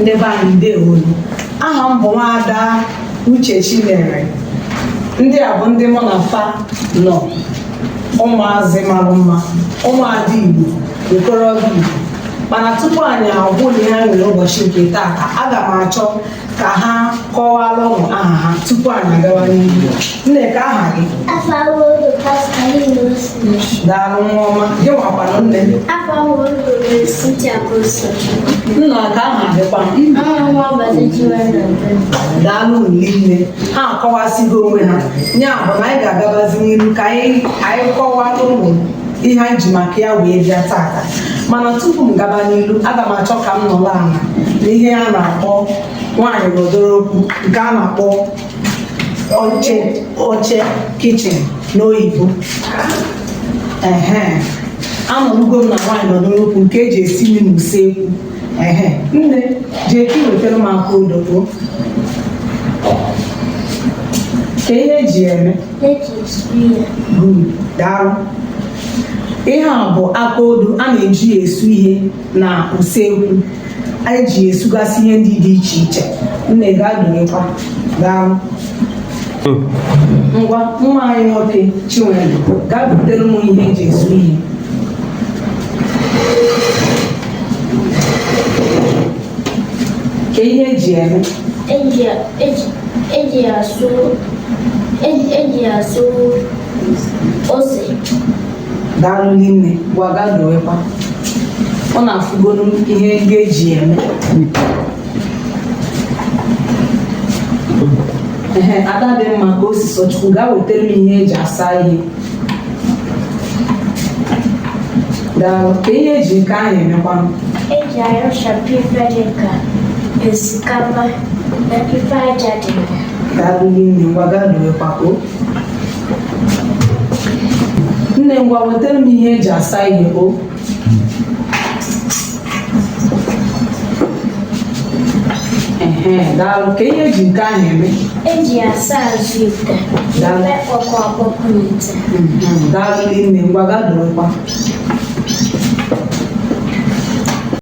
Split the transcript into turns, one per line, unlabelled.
ndị be anyị ndewo. Aha m bụ Nwaada Uche Chinere. Ndị a bụ ndị mụ na fa nọ, ụmụazị mara mma, ụmụada Igbo, okorobịa Igbo. Mana tupu anyị agwụ na ihe nwere ụbọchị nke taata, aga m achọ ka ha kọwara ụmụ aha ha tupu anyị agawa n'ihu. Nneka, aha gị? Daalụ nwa ọma. Gị nwakwanụ nne? Nna ka aha dịkwa? Daalụ nne. Ha akọwasịgo onwe ha. Ya bụ na anyị ga-agabazi n'ihu ka anyị kọwara ụmụ ihe anyị ji maka ya wee bịa taata. Mana tupu m gaba n'ilu, aga m achọ ka m nọrọ ala n'ihe a na-akpọ nwaanyị n'odorokwu, nke a na-akpọ oche kichin n'oyibo. Anọrugo m na nwaanyị n'odorokwu nke eji esi nri n'usekwu. Nne, jee ka iwetara m aka odoko. Ka ihe eji eme? Daalụ. Ihe a bụ aka odo a na-eji esu ihe na usekwu. Anyị ji esugasị ihe ndị dị iche iche. Nne ga-adụnyekwa. Daalụ. Ngwa, nwa anyị nwoke Chinwendu, gaa butere m ihe eji esu ihe. Ka ihe eji eme?
Eji asụ ose.
Daalụ nne, gwaga dowekwa. Ọ na-afụgonu ihe ndị eji eme. Ada dị mma ka o si Sochukwu, gaa wetara m ihe eji asa ihe. Daalụ. Ka ihe eji nke ahụ emekwanụ?
Eji ayọchapu ife dịka osikapa na ife aja dị.
Daalụ nne, gwaga dowekwa o. Nne, ngwa wetara m ihe eji asa ihe o. Daalụ. Ka ihe eji nke ahụ eme?
Eji asa azụ ite, ime ọkụ n'ite.
Daalụ nne, ngwa gaa dorokwa.